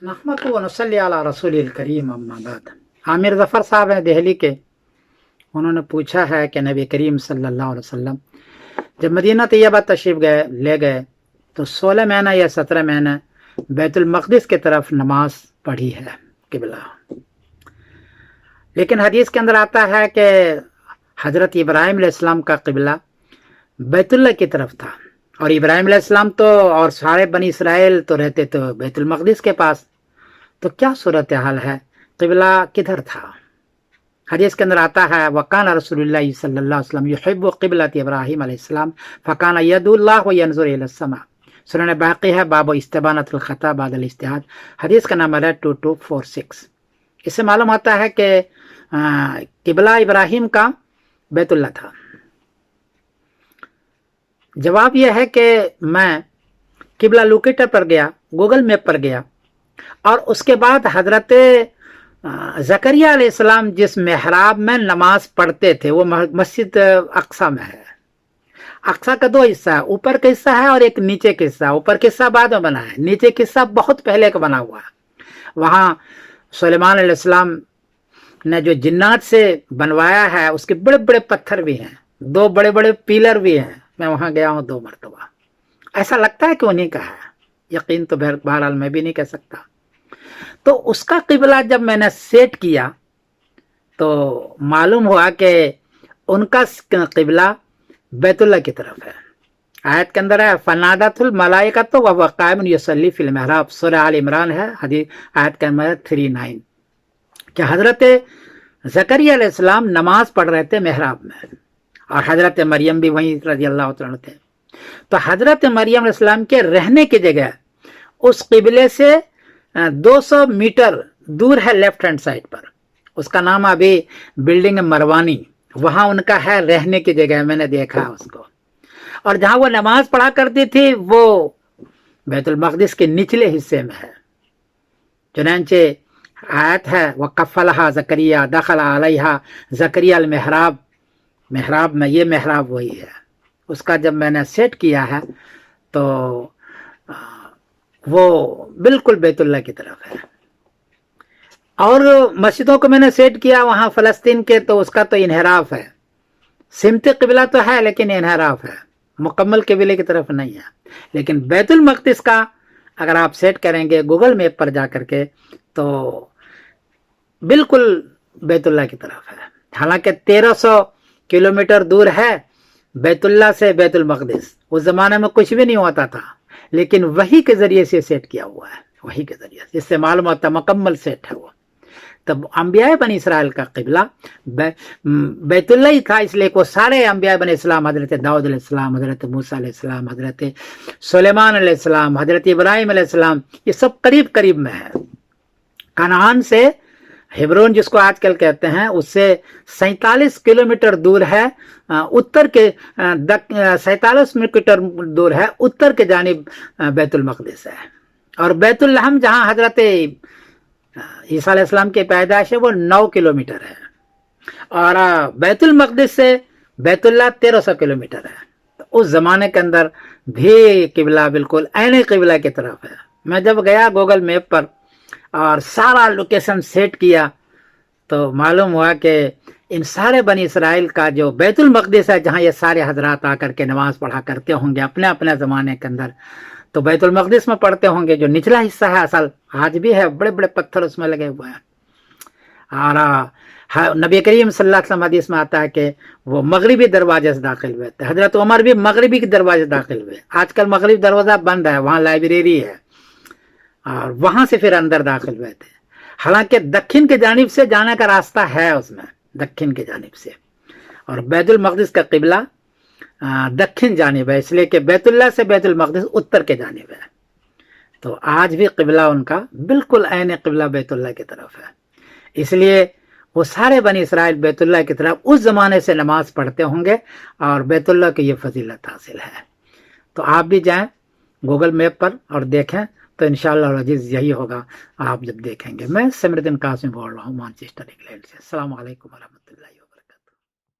नहमदुहु व नसल्ली अला रसूलिल करीम अम्मा बाद। आमिर ज़फ़र साहब हैं दिल्ली के, उन्होंने पूछा है कि नबी करीम सल्लल्लाहु अलैहि वसल्लम जब मदीना तैयबा तशरीफ़ ले गए तो 16 महीना या 17 महीना बैतुल मक़दिस की तरफ नमाज पढ़ी है किबला। लेकिन हदीस के अंदर आता है कि हज़रत इब्राहीम अलैहिस्सलाम का किबला बैतुल्लाह की तरफ था, और इब्राहीम अलैहिस्सलाम तो और सारे बनी इसराइल तो रहते तो बैतुल मक़दिस के पास। तो क्या सूरत हाल है, किबला किधर था? हदीस के अंदर आता है वकान रसूलुल्लाह सल्लल्लाहु अलैहि वसल्लम युहिब्बु क़िबलत इब्राहीम अलैहिस्सलाम फ़कान यदुल्लाह व यंज़ुरु इला समा। सुनन बाक़ी है बाब इस्तिबानतुल ख़ता बअदल इज्तिहाद, हदीस का नंबर है 2246। इससे मालूम होता है कि किबला इब्राहीम का बैतुल्लाह था। जवाब यह है कि मैं किबला लोकेटर पर गया, गूगल मैप पर गया, और उसके बाद हजरत ज़करिया अलैहिस्सलाम जिस मेहराब में नमाज पढ़ते थे वो मस्जिद अक्सा में है। अक्सा का 2 हिस्सा है, ऊपर का हिस्सा है और एक नीचे का हिस्सा। ऊपर का हिस्सा बाद में बना है, नीचे का हिस्सा बहुत पहले का बना हुआ है। वहाँ सुलेमान अलैहिस्सलाम ने जो जिन्नात से बनवाया है उसके बड़े बड़े पत्थर भी हैं, 2 बड़े बड़े पिलर भी हैं। मैं वहाँ गया हूँ 2 मरतबा। ऐसा लगता है कि उन्हीं का है, यकीन तो बहरहाल मैं भी नहीं कह सकता। तो उसका किबला जब मैंने सेट किया तो मालूम हुआ कि उनका किबला बैतुल्लाह की तरफ है। आयत के अंदर है फनादतुल मलाइकतु व हुव काइमुन युसल्ली फिल महराब, सूरह आल इमरान है, हदीस आयत के नंबर 39, कि हजरत ज़करिया अलैहिस्सलाम नमाज पढ़ रहे थे महराब में, और हजरत मरियम भी वहीं रज़ी अल्लाह तआला थे। तो हजरत मरियम अलैहिस्सलाम के रहने की जगह उस किबले से 200 मीटर दूर है लेफ्ट हैंड साइड पर, उसका नाम अभी बिल्डिंग मरवानी, वहां उनका है रहने की जगह, मैंने देखा उसको। और जहां वो नमाज पढ़ा करती थी वो बैतुल मक़दिस के निचले हिस्से में है। चुनांचे आयत है वकफ़लहा ज़करिया दखला अलैहा ज़करिया अल मेहराब, मेहराब में ये मेहराब वही है। उसका जब मैंने सेट किया है तो वो बिल्कुल बैतुल्लाह की तरफ है। और मस्जिदों को मैंने सेट किया वहाँ फ़लस्तीन के, तो उसका तो इन्हिराफ है, सिमत किबला तो है लेकिन इन्हिराफ है, मुकम्मल किबले की तरफ नहीं है। लेकिन बैतुल मक़दिस का अगर आप सेट करेंगे गूगल मैप पर जा करके तो बिल्कुल बैतुल्लाह की तरफ है। हालांकि 1300 किलोमीटर दूर है बैतुल्लाह से बैतुल मक़दिस। उस ज़माने में कुछ भी नहीं होता था, लेकिन वही के ज़रिए से सेट किया हुआ है, वही के ज़रिए से, इससे मालूम होता मुकम्मल सेट है वो। तब अंबिया बनी इसराइल का किबला बैतुल्लाह ही था, इसलिए वो सारे अंबिया बनी इस्लाम, हज़रत दाऊद अलैहिस्सलाम, हज़रत मूसा अलैहिस्सलाम, हज़रत सुलेमान अलैहिस्सलाम, हज़रत इब्राहीम अलैहिस्सलाम, ये सब करीब करीब में है। कनान से हेब्रोन जिसको आजकल कहते हैं उससे 47 किलोमीटर दूर है उत्तर के 47 किलोमीटर दूर है उत्तर के जानिब बैतुल मक़दिस है। और बैतुल लहम जहाँ हजरत ईसा अलैहिस्सलाम की पैदाइश है वो 9 किलोमीटर है, और बैतुल मक़दिस से बैतुल्लाह 1300 किलोमीटर है। तो उस ज़माने के अंदर भी किबला बिल्कुल ऐन किबला की तरफ है। मैं जब गया गूगल मैप पर और सारा लोकेशन सेट किया तो मालूम हुआ कि इन सारे बनी इसराइल का जो बैतुल मक़दिस है, जहाँ ये सारे हजरात आकर के नमाज पढ़ा करते होंगे अपने अपने ज़माने के अंदर, तो बैतुल मक़दिस में पढ़ते होंगे। जो निचला हिस्सा है असल आज भी है, बड़े बड़े पत्थर उसमें लगे हुए हैं। और नबी करीम सल्लल्लाहु अलैहि वसल्लम हदीस में आता है कि वो मगरिबी दरवाजे से दाखिल हुए थे। हजरत उमर भी मगरिबी के दरवाजे दाखिल हुए। आजकल मगरिबी दरवाज़ा बंद है, वहाँ लाइब्रेरी है, और वहां से फिर अंदर दाखिल हुए थे। हालांकि दक्षिण की जानिब से जाने का रास्ता है उसमें, दक्षिण की जानिब से, और बैतुल मक़दिस का किबला दक्षिण जानिब है, इसलिए कि बैतुल्लाह से बैतुल मक़दिस उत्तर के जानिब है। तो आज भी किबला उनका बिल्कुल ऐन किबला बैतुल्लाह की तरफ है। इसलिए वो सारे बनी इसराइल बैतुल्लाह की तरफ उस ज़माने से नमाज पढ़ते होंगे, और बैतुल्लाह की ये फजीलत हासिल है। तो आप भी जाएं गूगल मैप पर और देखें तो इंशाअल्लाह अजीज़ यही होगा आप जब देखेंगे। मैं सिमरदीन कासिम बोल रहा हूँ मैनचेस्टर इंग्लैंड से। अस्सलाम वालेकुम व रहमतुल्लाहि।